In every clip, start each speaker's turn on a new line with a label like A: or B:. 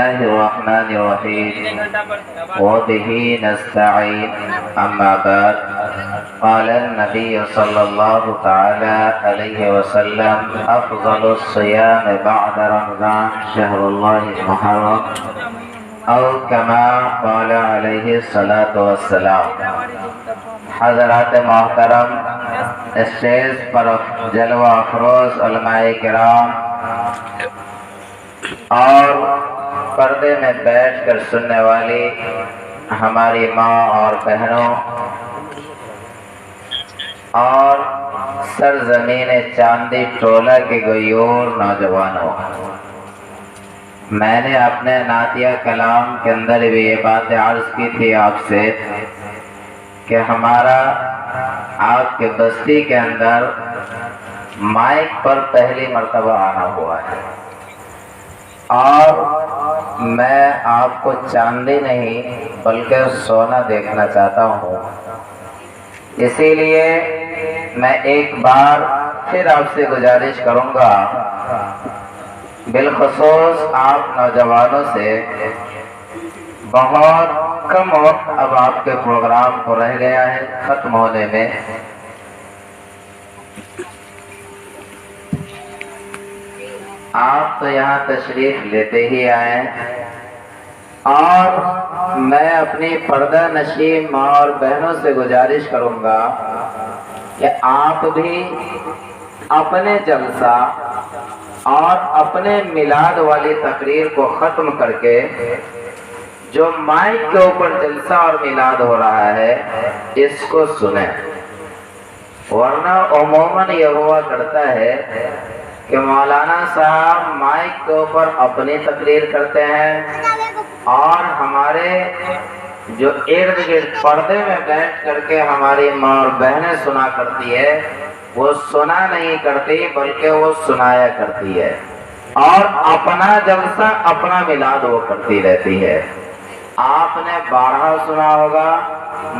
A: الله الرحمن الرحيم وبه نستعين أما بعد قال النبي صلى الله تعالى عليه وسلم أفضل الصيام بعد رمضان شهر الله المحرم أو كما قال عليه الصلاة والسلام۔ حضرات محترم، اسٹیج پر جلوہ افروز علماء کرام اور پردے میں بیٹھ کر سننے والی ہماری ماں اور بہنوں اور سرزمین چاندی ٹولہ کے غیور نوجوانوں، میں نے اپنے نعتیہ کلام کے اندر بھی یہ باتیں عرض کی تھی آپ سے کہ ہمارا آپ کے بستی کے اندر مائک پر پہلی مرتبہ آنا ہوا ہے، اور میں آپ کو چاندی نہیں بلکہ سونا دیکھنا چاہتا ہوں۔ اسی لیے میں ایک بار پھر آپ سے گزارش کروں گا، بالخصوص آپ نوجوانوں سے، بہت کم وقت اب آپ کے پروگرام کو رہ گیا ہے ختم ہونے میں۔ آپ تو یہاں تشریف لیتے ہی آئے، اور میں اپنی پردہ نشین ماں اور بہنوں سے گزارش کروں گا کہ آپ بھی اپنے جلسہ اور اپنے میلاد والی تقریر کو ختم کر کے جو مائک کے اوپر جلسہ اور میلاد ہو رہا ہے اس کو سنیں، ورنہ عموماً یہ ہوا کرتا ہے کہ مولانا صاحب مائک کے اوپر اپنی تقریر کرتے ہیں اور ہمارے جو ارد گرد پردے میں بیٹھ کر کے ہماری ماں اور بہنیں سنا کرتی ہے، وہ سنا نہیں کرتی بلکہ وہ سنایا کرتی ہے، اور اپنا جلسہ اپنا میلاد وہ کرتی رہتی ہے۔ آپ نے بارہا سنا ہوگا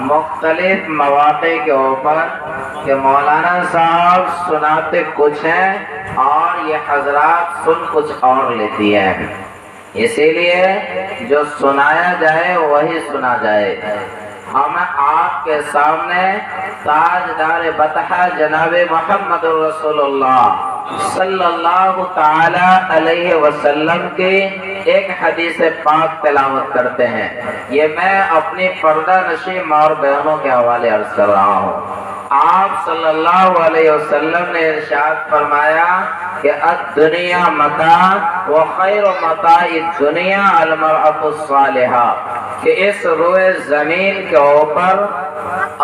A: مختلف مواقع کے اوپر کہ مولانا صاحب سناتے کچھ ہیں اور یہ حضرات سن کچھ اور لیتی ہیں، اسی لیے جو سنایا جائے وہی سنا جائے۔ ہم آپ کے سامنے تاجدار بطحہ جناب محمد رسول اللہ صلی اللہ تعالی علیہ وسلم کی ایک حدیث پاک تلاوت کرتے ہیں۔ یہ میں اپنی پردہ نشین ماں اور بہنوں کے حوالے عرض کر رہا ہوں۔ آپ صلی اللہ علیہ وسلم نے ارشاد فرمایا کہ الدنیا متاع وخیر متاع الدنیا المرأة الصالحہ، کہ اس روئے زمین کے اوپر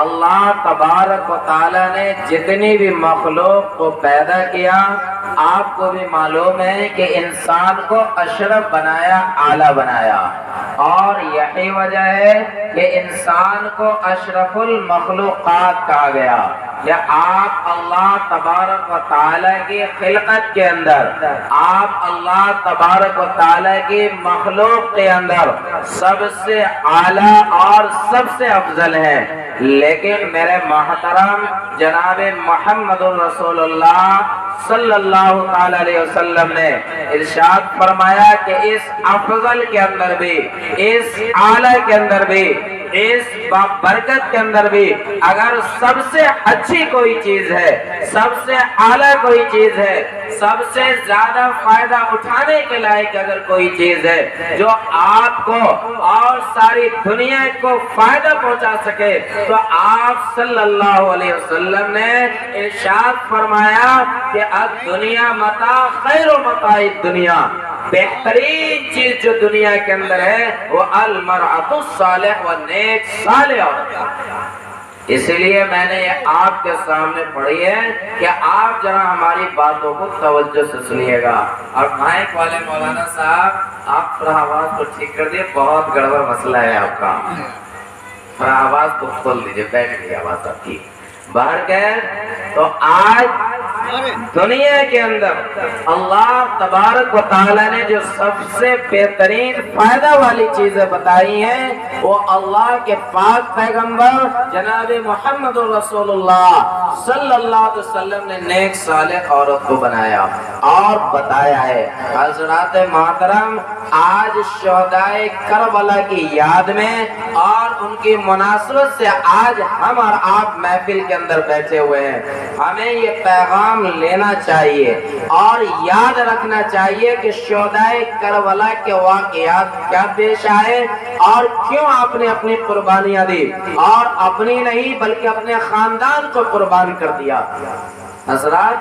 A: اللہ تبارک و تعالی نے جتنی بھی مخلوق کو پیدا کیا، آپ کو بھی معلوم ہے کہ انسان کو اشرف بنایا، اعلیٰ بنایا، اور یہی وجہ ہے کہ انسان کو اشرف المخلوقات کہا گیا کہ آپ اللہ تبارک و تعالی کی خلقت کے اندر، آپ اللہ تبارک و تعالی کی مخلوق کے اندر سب سے اعلیٰ اور سب سے افضل ہیں۔ لیکن میرے محترم جناب محمد الرسول اللہ صلی اللہ تعالی علیہ وسلم نے ارشاد فرمایا کہ اس افضل کے اندر بھی، اس اعلیٰ کے اندر بھی، اس برکت کے اندر بھی اگر سب سے اچھی کوئی چیز ہے، سب سے اعلیٰ کوئی چیز ہے، سب سے زیادہ فائدہ اٹھانے کے لائق اگر کوئی چیز ہے جو آپ کو اور ساری دنیا کو فائدہ پہنچا سکے، تو آپ صلی اللہ علیہ وسلم نے ارشاد فرمایا کہ الدنیا متاع خیر متاع الدنیا، بہترین چیز جو دنیا کے اندر ہے وہ المرأة الصالح و نیک صالح عورت۔ اسی لیے میں نے یہ آپ کے سامنے پڑھی ہے کہ آپ ذرا ہماری باتوں کو توجہ سے سنیے گا۔ اور مائک والے مولانا صاحب آپ تھوڑا آواز کو ٹھیک کر دیے، بہت گڑبڑ مسئلہ ہے آپ کا، تھوڑا آواز کو کھول دیجیے، بیٹھ گئی آواز آپ کی باہر گئے۔ تو آج دنیا کے اندر اللہ تبارک و تعالی نے جو سب سے بہترین فائدہ والی چیزیں بتائی ہیں وہ اللہ کے پاک پیغمبر جناب محمد رسول اللہ صلی اللہ علیہ وسلم نے نیک صالح عورت کو بنایا اور بتایا ہے۔ حضرات محترم، آج شہدائے کربلا کی یاد میں اور ان کی مناسبت سے آج ہم اور آپ محفل کے اندر بیٹھے ہوئے ہیں، ہمیں یہ پیغام لینا چاہیے اور یاد رکھنا چاہیے کہ شہدائے کربلا کے واقعات کیا پیش آئے اور کیوں آپ نے اپنی قربانیاں دی، اور اپنی نہیں بلکہ اپنے خاندان کو قربان کر دیا حضرات۔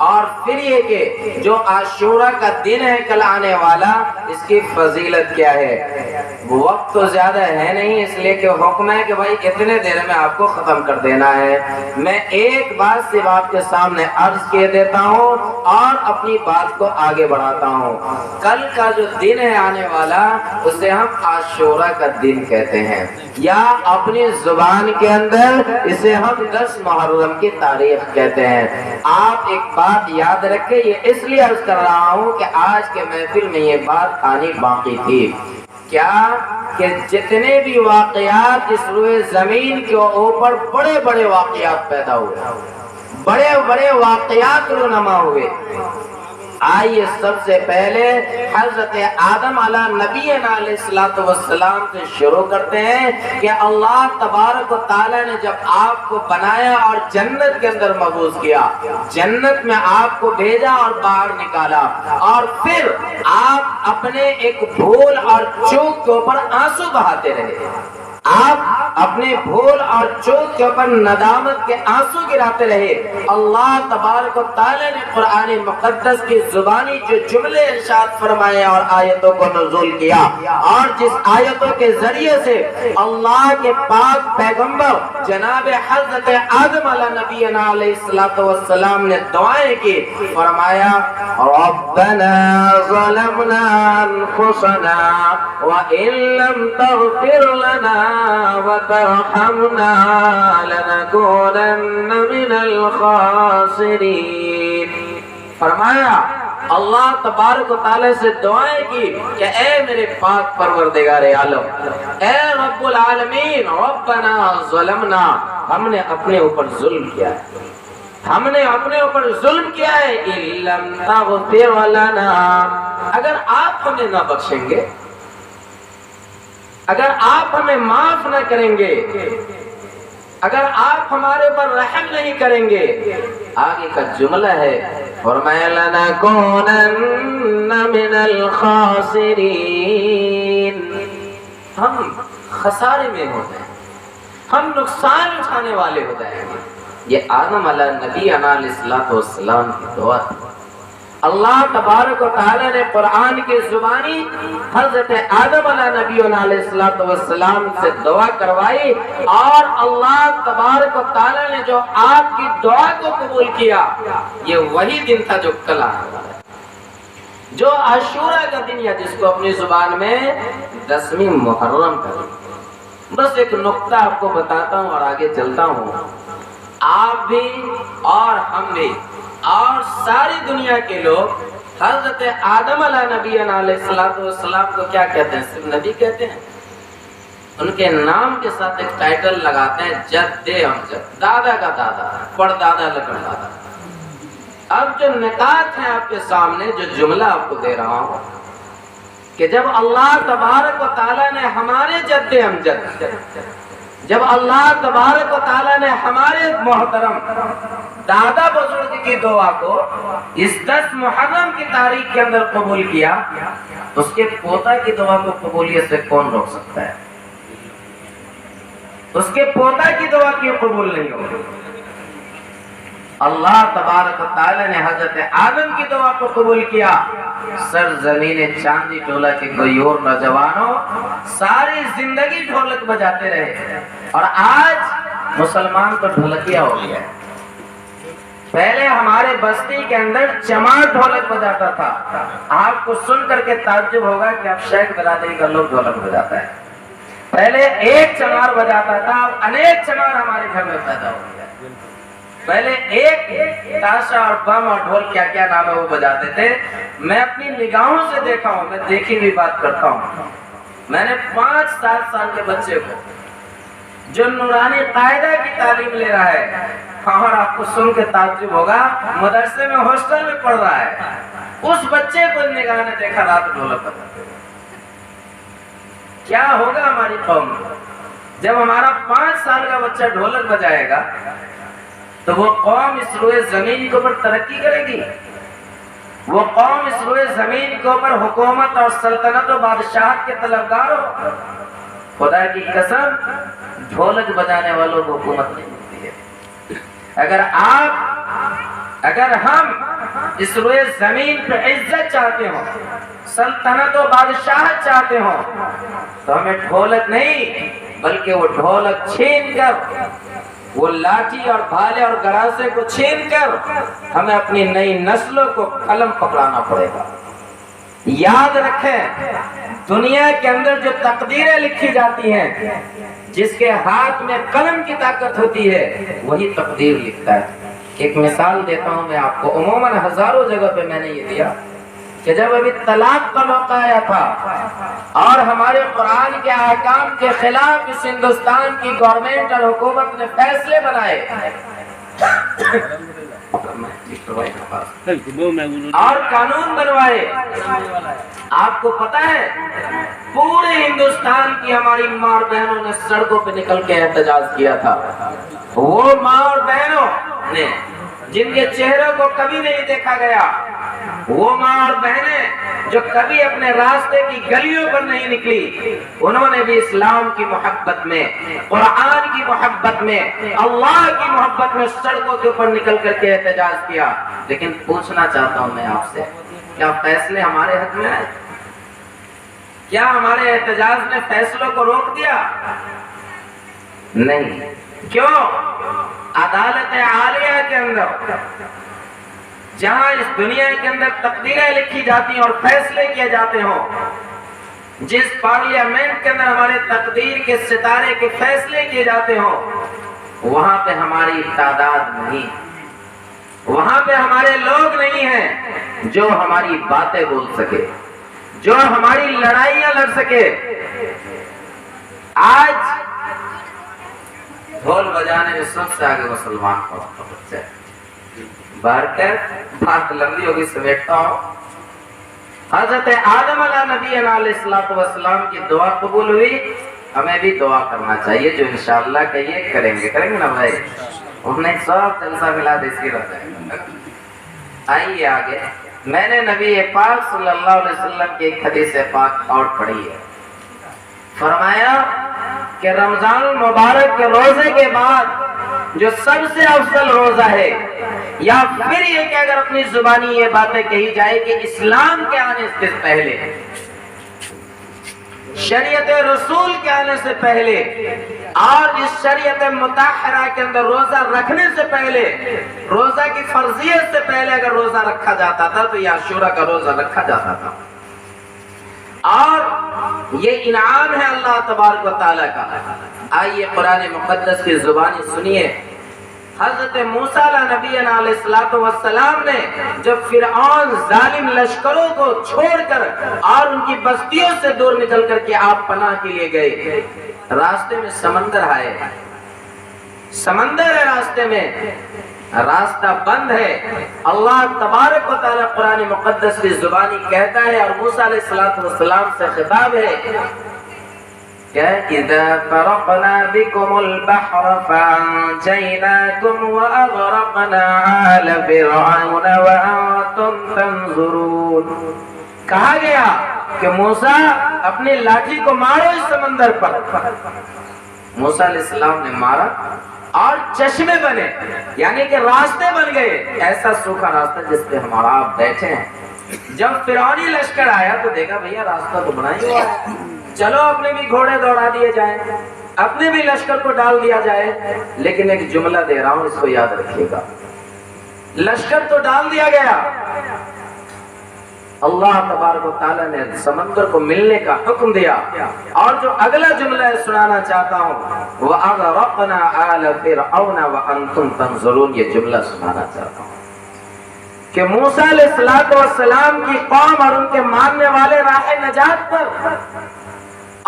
A: اور پھر یہ کہ جو عاشورہ کا دن ہے کل آنے والا، اس کی فضیلت کیا ہے؟ وقت تو زیادہ ہے نہیں، اس لیے کہ حکم ہے کہ بھائی اتنے دیر میں آپ کو ختم کر دینا ہے۔ میں ایک بات صرف آپ کے سامنے عرض کیے دیتا ہوں اور اپنی بات کو آگے بڑھاتا ہوں۔ کل کا جو دن ہے آنے والا، اسے ہم عاشورہ کا دن کہتے ہیں، یا اپنی زبان کے اندر اسے ہم 10 محرم کی تاریخ کہتے ہیں۔ آپ ایک بات یاد رکھیں، یہ اس لیے عرض کر رہا ہوں کہ آج کے محفل میں یہ بات آنی باقی تھی، کیا کہ جتنے بھی واقعات اس روئے زمین کے اوپر بڑے بڑے واقعات پیدا ہوئے، بڑے بڑے واقعات رونما ہوئے، آئیے سب سے پہلے حضرت آدم علیہ نبینا علیہ السلام سے شروع کرتے ہیں کہ اللہ تبارک و تعالی نے جب آپ کو بنایا اور جنت کے اندر مبعوث کیا، جنت میں آپ کو بھیجا اور باہر نکالا، اور پھر آپ اپنے ایک بھول اور چوک کے اوپر آنسو بہاتے رہے، آپ اپنے بھول اور چوک کے اوپر ندامت کے آنسو گراتے رہے۔ اللہ تبارک و تعالی نے قرآن مقدس کی زبانی جو جملے ارشاد فرمائے اور آیتوں کو نزول کیا، اور جس آیتوں کے ذریعے سے اللہ کے پاک پیغمبر جناب حضرت آدم علیہ نبینا علیہ السلام نے دعائیں کی، فرمایا ربنا ظلمنا انفسنا وان لم تغفر لنا وترحمنا لنكونن من الخاسرین۔ فرمایا اللہ تبارک و تعالی سے دعائیں کی کہ اے میرے پاک پروردگار عالم، اے رب العالمین، ربنا ظلمنا، ہم نے اپنے اوپر ظلم کیا ہے، ہم نے اپنے اوپر ظلم کیا ہے، ان لم تغفر لنا، اگر آپ ہمیں نہ بخشیں گے، اگر آپ ہمیں معاف نہ کریں گے، اگر آپ ہمارے اوپر رحم نہیں کریں گے، آگے کا جملہ ہے فرمایا لَنَكُونَنَّ مِنَ الْخَاسِرِينَ، ہم خسارے میں ہو جائیں، ہم نقصان اٹھانے والے ہو جائیں گے۔ یہ آدم علیہ نبی علیہ السلام کی دعا تھی۔ اللہ تبارک و تعالی نے قرآن کی زبانی حضرت آدم علیہ نبی علیہ السلام سے دعا کروائی، اور اللہ تبارک و تعالی نے جو آپ کی دعا کو قبول کیا، یہ وہی دن تھا جو کل آنے والا ہے، جو عاشورہ کا دن، یا جس کو اپنی زبان میں 10ویں محرم کا دن۔ بس ایک نقطہ آپ کو بتاتا ہوں اور آگے چلتا ہوں۔ آپ بھی اور ہم بھی اور ساری دنیا کے لوگ حضرت آدم علیہ نبی علیہ السلام کو کیا کہتے ہیں؟ صرف نبی کہتے ہیں؟ ان کے نام کے ساتھ ایک ٹائٹل لگاتے ہیں، جد امجد، دادا کا دادا، پردادا لکڑ دادا۔ اب جو نکات ہیں آپ کے سامنے، جو جملہ آپ کو دے رہا ہوں کہ جب اللہ تبارک و تعالیٰ نے ہمارے جد امجد، جب اللہ تبارک و تعالیٰ نے ہمارے محترم دادا بزرگ کی دعا کو اس 10 محرم کی تاریخ کے اندر قبول کیا، اس کے پوتا کی دعا کو قبولیت سے کون روک سکتا ہے؟ اس کے پوتا کی دعا کیوں قبول نہیں ہوگی؟ اللہ تبارک و تعالی نے حضرت آدم کی دعا کو قبول کیا۔ سرزمین چاندی ٹولہ کے کوئی اور نوجوانوں ساری زندگی ڈھولک بجاتے رہے، اور آج مسلمان تو ڈھولکیا ہو گیا ہے۔ پہلے ہمارے بستی کے اندر چمار ڈھولک بجاتا تھا، آپ کو سن کر کے تعجب ہوگا کہ اب شیخ برادری کا لوگ ڈھولک بجاتا ہے۔ پہلے ایک چمار بجاتا تھا، اب انیک چمار ہمارے گھر میں پیدا ہو گیا۔ پہلے ایک تاشا اور بم اور ڈھول کیا کیا نام ہے وہ بجاتے تھے. میں اپنی نگاہوں سے دیکھا ہوں, میں دیکھی ہوئی بات کرتا ہوں. میں نے 5-7 سال کے بچے کو جو نورانی قاعدہ کی تعلیم لے رہا ہے, اور آپ کو سن کے تعجب ہوگا, مدرسے میں ہاسٹل میں پڑھ رہا ہے, اس بچے کو نگاہ نے دیکھا رات ڈھولک بجاتے. کیا ہوگا ہماری قوم میں جب ہمارا 5 سال کا بچہ ڈھولک بجائے گا؟ تو وہ قوم اس روئے زمین کے اوپر ترقی کرے گی, وہ قوم اس روئے زمین کے اوپر حکومت اور سلطنت و بادشاہت کے طلبگار ہو. خدا کی قسم, ڈھولک بجانے والوں کو حکومت نہیں ملتی ہے. اگر ہم اس روئے زمین پہ عزت چاہتے ہوں, سلطنت و بادشاہت چاہتے ہوں, تو ہمیں ڈھولک نہیں بلکہ وہ ڈھولک چھین کر, وہ لاٹھی اور بھالے اور گراسے کو چھین کر ہمیں اپنی نئی نسلوں کو قلم پکڑانا پڑے گا. یاد رکھیں, دنیا کے اندر جو تقدیریں لکھی جاتی ہیں, جس کے ہاتھ میں قلم کی طاقت ہوتی ہے وہی تقدیر لکھتا ہے. ایک مثال دیتا ہوں میں آپ کو, عموماً ہزاروں جگہ پہ میں نے یہ دیا کہ جب ابھی طلاق کا موقع آیا تھا اور ہمارے قرآن کے احکام کے خلاف اس ہندوستان کی گورنمنٹ اور حکومت نے فیصلے بنائے اور قانون بنوائے, آپ کو پتا ہے پورے ہندوستان کی ہماری ماں اور بہنوں نے سڑکوں پہ نکل کے احتجاج کیا تھا. وہ ماں اور بہنوں نے جن کے چہروں کو کبھی نہیں دیکھا گیا, وہ ماں اور بہنیں جو کبھی اپنے راستے کی گلیوں پر نہیں نکلی, انہوں نے بھی اسلام کی محبت میں, قرآن کی محبت میں, اللہ کی محبت میں سڑکوں کے اوپر نکل کر کے احتجاج کیا. لیکن پوچھنا چاہتا ہوں میں آپ سے, کیا فیصلے ہمارے حق میں آئے؟ کیا ہمارے احتجاج نے فیصلوں کو روک دیا؟ نہیں. کیوں؟ عدالت عالیہ کے اندر, جہاں اس دنیا کے اندر تقدیریں لکھی جاتی ہیں اور فیصلے کیے جاتے ہوں, جس پارلیمنٹ کے اندر ہمارے تقدیر کے ستارے کے فیصلے کیے جاتے ہوں, وہاں پہ ہماری تعداد نہیں, وہاں پہ ہمارے لوگ نہیں ہیں جو ہماری باتیں بول سکے, جو ہماری لڑائیاں لڑ سکے. آج ڈھول بجانے میں سب سے آگے مسلمان کا بچہ ہے. بات لمبی ہوگی, سمیٹتا ہوں. حضرت آدم علیہ نبی علیہ السلام کی دعا قبول ہوئی, ہمیں بھی دعا کرنا چاہیے جو انشاءاللہ کہیے کریں گے نا بھائی. انہیں سب جلسہ ملا دے اسی رہتا ہے. آئیے آگے. میں نے نبی پاک صلی اللہ علیہ وسلم کی ایک حدیث پاک اور پڑھی ہے. فرمایا کہ رمضان المبارک کے روزے کے بعد جو سب سے افضل روزہ ہے, یا پھر یہ کہ اگر اپنی زبانی یہ باتیں کہی جائے کہ اسلام کے آنے سے پہلے, شریعت رسول کے آنے سے پہلے, اور اس شریعت مطہرہ کے اندر روزہ رکھنے سے پہلے, روزہ کی فرضیت سے پہلے اگر روزہ رکھا جاتا تھا تو یہ عاشورہ کا روزہ رکھا جاتا تھا. اور یہ انعام ہے اللہ تبارک و تعالیٰ کا. آئیے قرآن مقدس کی زبانی سنیے. حضرت موسیٰ نبی علیہ السلام نے جب فرعون ظالم لشکروں کو چھوڑ کر اور ان کی بستیوں سے دور نکل کر کے آپ پناہ کے لیے گئے, راستے میں سمندر آئے, سمندر ہے راستے میں, راستہ بند ہے. اللہ تبارک و تعالیٰ قرآن مقدس کی زبانی کہتا ہے اور موسیٰ علیہ السلام سے خطاب ہے کہ اِذَا فَرَقْنَا بِكُمُ الْبَحْرَ فَأَنْجَيْنَاكُمْ وَأَغْرَقْنَا آلَ فِرْعَوْنَ وَأَنْتُمْ تَنْظُرُونَ. کہا گیا کہ موسیٰ اپنی لاٹھی کو مارو اس سمندر پر. موسیٰ علیہ السلام نے مارا اور چشمے بنے, یعنی کہ راستے بن گئے, ایسا سوکھا راستہ جس پہ ہمارا آپ بیٹھے ہیں. جب فرعونی لشکر آیا تو دیکھا بھیا راستہ تو بنا ہی ہوا ہے, چلو اپنے بھی گھوڑے دوڑا دیے جائیں, اپنے بھی لشکر کو ڈال دیا جائے. لیکن ایک جملہ دے رہا ہوں, اس کو یاد رکھیے گا. لشکر تو ڈال دیا گیا, اللہ تبارک و تعالیٰ نے سمندر کو ملنے کا حکم دیا. اور جو اگلا جملہ سنانا چاہتا ہوں وَأَغْرَقْنَا آلَ فِرْعَوْنَ وَأَنْتُمْ تَنظُرُونَ، یہ جملہ سنانا چاہتا ہوں کہ موسیٰ علیہ السلام کی قوم اور ان کے ماننے والے راہ نجات پر،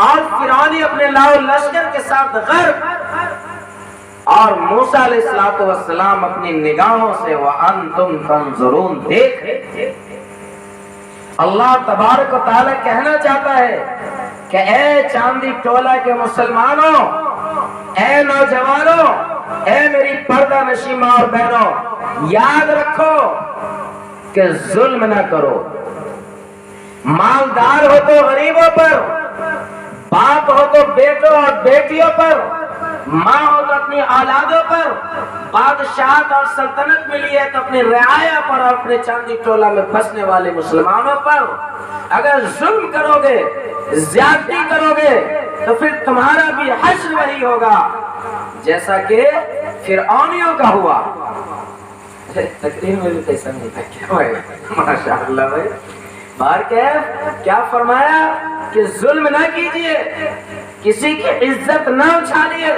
A: اور فرعون اپنے لاؤ لشکر کے ساتھ غرق، اور موسیٰ علیہ السلام اپنی نگاہوں سے وَأَنْتُمْ تَنظُرُونَ دیکھ رہے تھے. اللہ تبارک و تعالیٰ کہنا چاہتا ہے کہ اے چاندی ٹولہ کے مسلمانوں، اے نوجوانوں، اے میری پردہ نشی ماں اور بہنوں، یاد رکھو کہ ظلم نہ کرو. مالدار ہو تو غریبوں پر، باپ ہو تو بیٹوں اور بیٹیوں پر، ماں ہو تو اپنی اولادوں پر، بادشاہت اور سلطنت ملی ہے تو اپنی رعایا پر اور اپنے چاندی ٹولہ میں پھنسنے والے مسلمانوں پر اگر ظلم کرو گے، زیادتی کرو گے، تو پھر تمہارا بھی حشر وہی ہوگا جیسا کہ فرعونیوں کا ہوا. تقریر میں بھی کیسا نہیں تھا، کیا ہے ماشاء اللہ بھائی. بار کیا فرمایا کہ ظلم نہ کیجئے، کسی کی عزت نہ اچھالیے،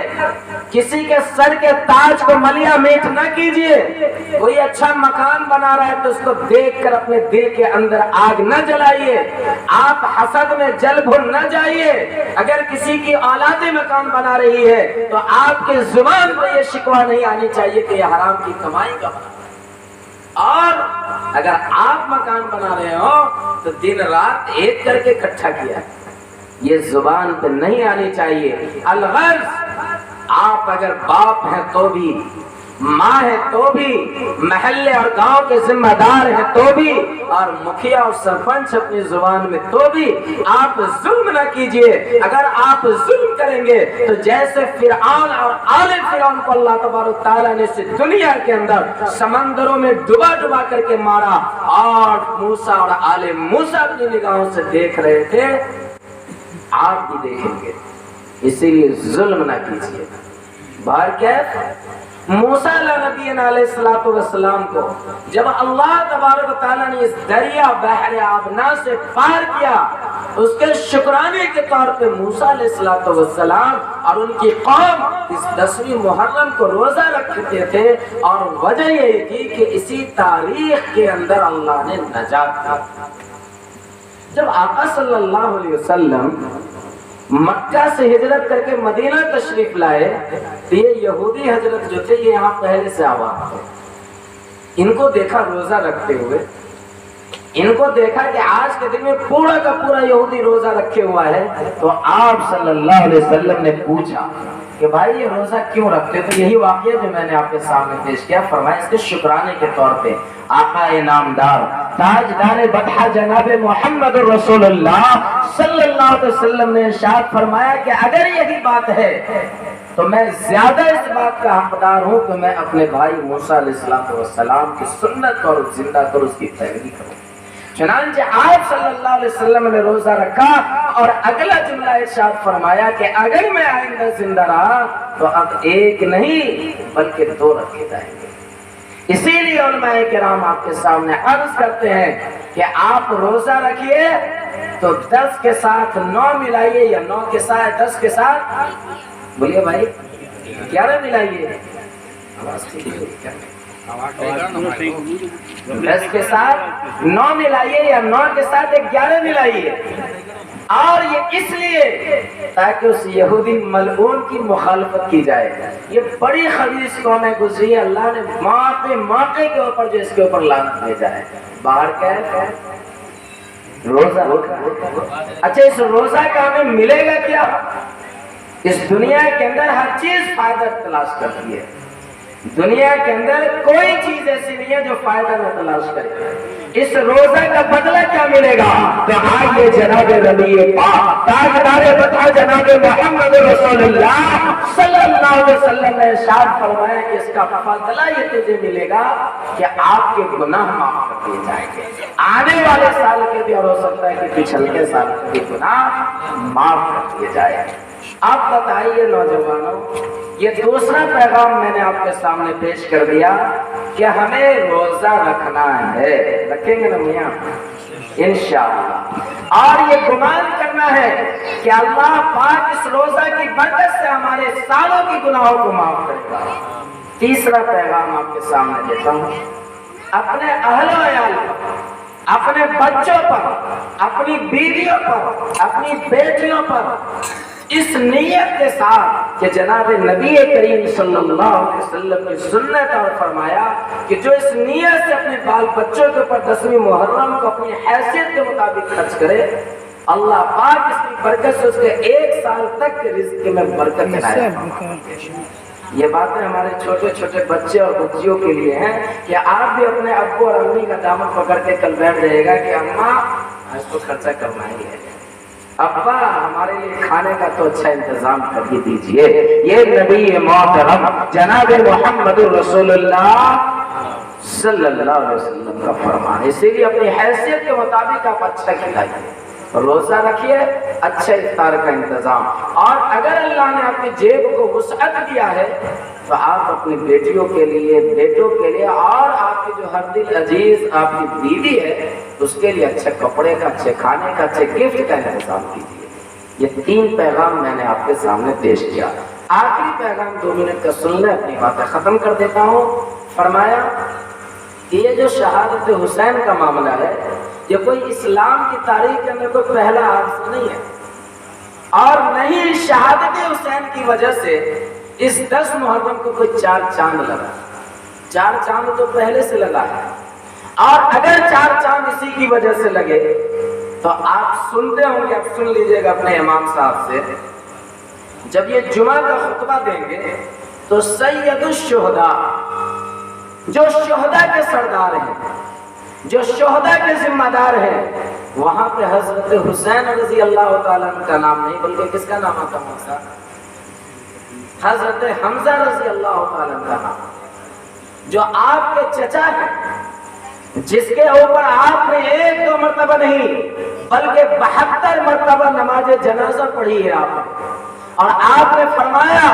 A: کسی کے سر کے تاج کو ملیا میٹ نہ کیجئے. کوئی اچھا مکان بنا رہا ہے تو اس کو دیکھ کر اپنے دل کے اندر آگ نہ جلائیے، آپ حسد میں جل بھن نہ جائیے. اگر کسی کی اولادیں مکان بنا رہی ہے تو آپ کے زبان پر یہ شکوہ نہیں آنی چاہیے کہ یہ حرام کی کمائی کا بنا. اور اگر آپ مکان بنا رہے ہو تو دن رات ایک کر کے اکٹھا کیا، یہ زبان پہ نہیں آنی چاہیے. الغرض آپ اگر باپ ہیں تو بھی، ماں ہے تو بھی، محلے اور گاؤں کے ذمہ دار ہیں تو بھی، اور مکھیا اور سرپنچ اپنی زبان میں تو بھی آپ ظلم نہ کیجئے. اگر آپ ظلم کریں گے تو جیسے فرعون اور آل فرعون کو اللہ تبارک تعالیٰ نے اس دنیا کے اندر سمندروں میں ڈبا ڈبا کر کے مارا، اور موسیٰ اور آل موسیٰ اپنی نگاہوں سے دیکھ رہے تھے، آپ بھی دیکھیں گے. اسی لیے ظلم نہ کیجیے. بہر کیف موسیٰ نبی علیہ السلام کو جب اللہ تبارک و تعالیٰ نے اس دریا بحر آبنا سے پار کیا، اس کے شکرانے کے طور پہ موسیٰ علیہ السلام اور ان کی قوم اس 10ویں محرم کو روزہ رکھتے تھے. اور وجہ یہ تھی کہ اسی تاریخ کے اندر اللہ نے نجات دی. جب آقا صلی اللہ علیہ وسلم مکہ سے ہجرت کر کے مدینہ تشریف لائے تو یہ یہودی حضرت جو تھے یہ یہاں پہلے سے آباد تھے. ان کو دیکھا روزہ رکھتے ہوئے، ان کو دیکھا کہ آج کے دن میں پورا کا پورا یہودی روزہ رکھے ہوا ہے، تو آپ صلی اللہ علیہ وسلم نے پوچھا کہ بھائی یہ روزہ کیوں رکھتے؟ تو یہی واقعہ جو میں نے آپ کے سامنے پیش کیا. فرمایا اس کے شکرانے کے طور پہ آقا انعامدار تاجدار بطحہ جناب محمد رسول اللہ صلی اللہ علیہ وسلم نے ارشاد فرمایا کہ اگر یہی بات ہے تو میں زیادہ اس بات کا حقدار ہوں کہ میں اپنے بھائی موسیٰ علیہ السلام کی سنت اور زندہ کر اس کی پیروی کروں. چنانچہ آپ صلی اللہ علیہ وسلم نے روزہ رکھا اور اگلا جملہ ارشاد فرمایا کہ اگر میں آئندہ زندہ رہا تو اب ایک نہیں بلکہ 2 رکھے جائیں گے. اسی لیے علماء کرام آپ کے سامنے عرض کرتے ہیں کہ آپ روزہ رکھیے تو 10 کے ساتھ 9 ملائیے، یا 9 کے ساتھ 10 کے ساتھ بولیے بھائی 11 ملائیے، 10 کے ساتھ 9 ملائیے یا 9 کے ساتھ 11 ملائیے. اور یہ اس لیے تاکہ اس یہودی ملعون کی مخالفت کی جائے. یہ بڑی خبیث قوم ہے گزری ہے، اللہ نے موقع کے اوپر جو اس کے اوپر لعنت بھیجا ہے. باہر کیا ہے؟ روزہ. اچھا اس روزہ کا ہمیں ملے گا کیا؟ اس دنیا کے اندر ہر چیز فائدہ تلاش کرتی ہے. دنیا کے اندر کوئی چیز ایسی نہیں ہے جو فائدہ نہ تلاش کرے. اس روزہ کا بدلہ کیا ملے گا؟ تو آئیے جناب نبی پاک تاجدار بطحہ جناب محمد رسول اللہ صلی اللہ علیہ وسلم نے ارشاد فرمایا کہ اس کا بدلہ یہ تجھے ملے گا کہ آپ کے گناہ معاف کر دیے جائیں گے. آنے والے سال کے بھی اور ہو سکتا ہے کہ پچھلے سال کے بھی گناہ معاف کر دیے جائیں. آپ بتائیے نوجوانوں، یہ دوسرا پیغام میں نے آپ کے سامنے پیش کر دیا کہ ہمیں روزہ رکھنا ہے. رکھیں گے نا میاں؟
B: انشاءاللہ۔ اور یہ گمان کرنا ہے کہ اللہ پاک اس روزہ کی برکت سے ہمارے سالوں کی گناہوں کو معاف کرے گا۔ تیسرا پیغام آپ کے سامنے دیتا ہوں، اپنے اہل و عیال پر، اپنے بچوں پر، اپنی بیویوں پر، اپنی بیٹیوں پر اس نیت کے ساتھ کہ جناب نبی کریم صلی اللہ علیہ وسلم کی سنت اور فرمایا کہ جو اس نیت سے اپنے بال بچوں کے اوپر 10ویں محرم کو اپنی حیثیت کے مطابق خرچ کرے، اللہ پاک اس کی برکت سے اس کے 1 سال تک کے رزق میں برکت بنائے۔ یہ باتیں ہمارے چھوٹے چھوٹے بچے اور بچیوں کے لیے ہیں کہ آپ بھی اپنے ابو اور امی کا دامن پکڑ کے کل بیٹھ جائے گا کہ اماں اس کو خرچہ کرنا ہی ہے، ابا ہمارے لیے کھانے کا تو اچھا انتظام کر ہی دیجئے۔ یہ نبی محترم جناب محمد رسول اللہ صلی اللہ علیہ وسلم کا فرمان ہے۔ اسی لیے اپنی حیثیت کے مطابق آپ اچھا کھلائیے، روزہ رکھیے، اچھا افطار کا انتظام، اور اگر اللہ نے اپنی جیب کو وسعت دیا ہے تو آپ اپنی بیٹیوں کے لیے، بیٹوں کے لیے، اور آپ کی جو ہر دل عزیز آپ کی بیوی ہے اس کے لیے اچھے کپڑے کا، اچھے کھانے کا، اچھے گفٹ کا انتظام کیجیے۔ یہ 3 پیغام میں نے آپ کے سامنے پیش کیا۔ آخری پیغام 2 منٹ کا سن لیں، اپنی باتیں ختم کر دیتا ہوں۔ فرمایا کہ یہ جو شہادت حسین کا معاملہ ہے، یہ کوئی اسلام کی تاریخ کے اندر کوئی پہلا حادثہ نہیں ہے، اور نہیں شہادت حسین کی وجہ سے اس 10 محرم کو کوئی 4 چاند لگا۔ 4 چاند تو پہلے سے لگا ہے، اور اگر 4 چاند اسی کی وجہ سے لگے تو آپ سنتے ہوں گے، آپ سن لیجئے گا اپنے امام صاحب سے، جب یہ جمعہ کا خطبہ دیں گے تو سید الشہداء، جو شہداء کے سردار ہیں، جو شہداء کے ذمہ دار ہیں، وہاں پہ حضرت حسین رضی اللہ تعالیٰ عنہ کا نام نہیں بلکہ کس کا نام آتا ہے؟ حضرت حمزہ رضی اللہ تعالیٰ عنہ کا نام، جو آپ کے چچا ہیں، جس کے اوپر آپ نے 1-2 مرتبہ نہیں بلکہ 72 مرتبہ نماز جنازہ پڑھی ہے آپ نے، اور آپ نے فرمایا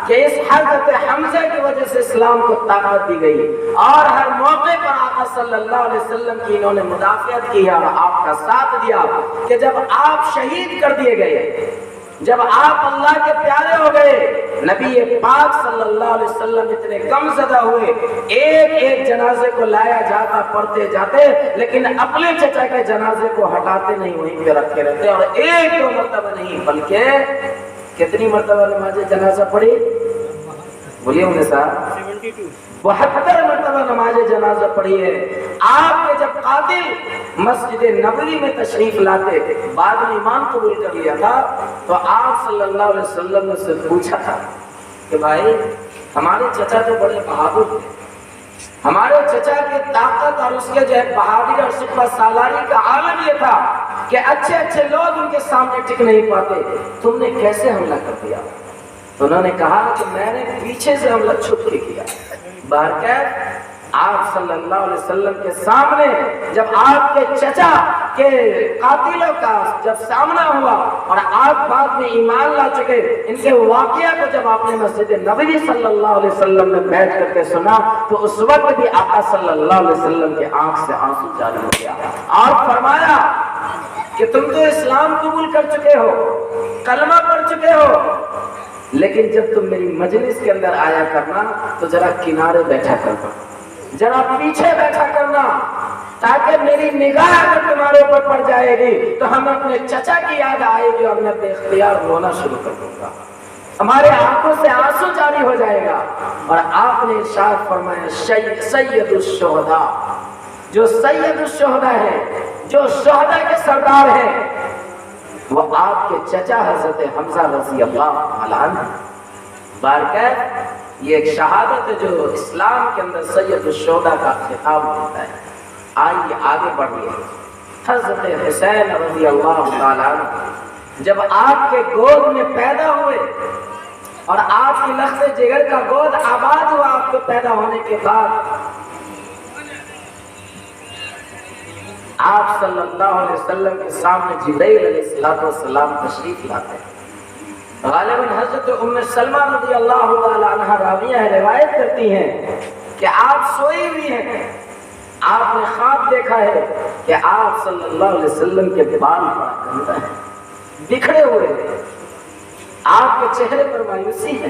B: کہ اس حضرت حمزہ کی وجہ سے اسلام کو طاقت دی گئی، اور ہر موقع پر آقا صلی اللہ علیہ وسلم کی انہوں نے مدافعت کی اور آپ کا ساتھ دیا کہ جب آپ شہید کر دیے گئے، جب آپ اللہ کے پیارے ہو گئے، نبی پاک صلی اللہ علیہ وسلم اتنے غم زدہ ہوئے، ایک جنازے کو لایا جاتا، پڑھتے جاتے، لیکن اپنے چچا کے جنازے کو ہٹاتے نہیں، وہیں پہ رکھے رہتے، اور 1-2 مرتبہ نہیں بلکہ کتنی مرتبہ نماز جنازہ پڑھی؟ بولیے ہوں گے صاحب، 72 مرتبہ نماز جنازہ پڑھی ہے۔ آپ کے جب قاتل مسجد نبوی میں تشریف لاتے، بعد میں ایمان قبول کر لیا تھا، تو آپ صلی اللہ علیہ وسلم نے سے پوچھا تھا کہ بھائی ہمارے چچا تو بڑے بہادر تھے، ہمارے چچا کی طاقت اور اس کے جو ہے بہادری اور سپہ سالاری کا عالم یہ تھا کہ اچھے اچھے لوگ ان کے سامنے ٹک نہیں پاتے، تم نے کیسے حملہ کر دیا؟ انہوں نے کہا کہ میں نے پیچھے سے حملہ چھپ کے کیا۔ بہرکیف آپ صلی اللہ علیہ وسلم کے سامنے جب آپ کے چچا کے قاتلوں کا جب سامنا ہوا اور آپ بعد میں ایمان لا چکے، ان کے واقعہ کو جب آپ نے مسجد نبوی صلی اللہ علیہ وسلم میں بیٹھ کر کے سنا، تو اس وقت بھی آقا صلی اللہ علیہ وسلم کے آنکھ سے آنسو جاری ہو گیا۔ آپ فرمایا کہ تم تو اسلام قبول کر چکے ہو، کلمہ پڑھ چکے ہو، لیکن جب تم میری مجلس کے اندر آیا کرنا تو ذرا کنارے بیٹھا کرنا، ذرا پیچھے بیٹھا کرنا، تاکہ میری نگاہ اگر تمہارے اوپر پڑ جائے گی تو ہمیں اپنے چچا کی یاد آئے گی اور میں بے اختیار رونا شروع کر دوں گا، ہمارے آنکھوں سے آنسو جاری ہو جائے گا۔ اور آپ نے ارشاد فرمایا سید الشہداء، جو سید الشہداء ہے، جو شہداء کے سردار ہیں، وہ آپ کے چچا حضرت حمزہ رضی اللہ عنہ۔ بارکیف یہ ایک شہادت ہے جو اسلام کے اندر سید الشہداء کا خطاب ہوتا ہے۔ آئیے آگے بڑھیے۔ حضرت حسین رضی اللہ تعالیٰ عنہ جب آپ کے گود میں پیدا ہوئے اور آپ کی لخت جگر کا گود آباد ہوا، آپ کو پیدا ہونے کے بعد آپ صلی اللہ علیہ وسلم کے سامنے جبرائیل علیہ السلام تشریف لاتے ہیں۔ غالباً حضرت ام سلمہ رضی اللہ تعالی عنہ راویہ روایت کرتی ہیں کہ آپ سوئی ہوئی ہیں، آپ نے خواب دیکھا ہے کہ آپ صلی اللہ علیہ وسلم کے بال بڑا گندا ہے، بکھرے ہوئے ہیں، آپ کے چہرے پر مایوسی ہے،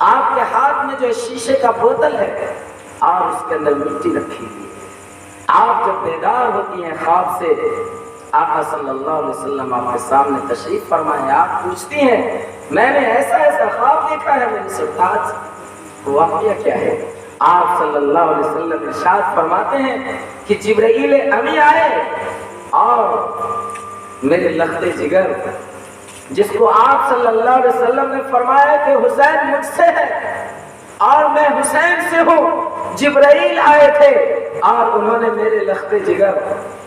B: آپ کے ہاتھ میں جو شیشے کا بوتل ہے اور اس کے اندر مٹی رکھی ہوئی ہے۔ آپ جب بیدار ہوتی ہیں خواب سے، آقا صلی اللہ علیہ وسلم آپ کے سامنے تشریف فرمائے، آپ پوچھتی ہیں میں نے ایسا ایسا خواب دیکھا ہے میرے سرتاج، واقعہ کیا ہے؟ آپ صلی اللہ علیہ وسلم ارشاد فرماتے ہیں کہ جبرائیل امی آئے اور میرے لخت جگر، جس کو آپ صلی اللہ علیہ وسلم نے فرمایا کہ حسین مجھ سے ہے اور میں حسین سے ہوں، جبرائیل آئے تھے اور انہوں نے میرے لخت جگر،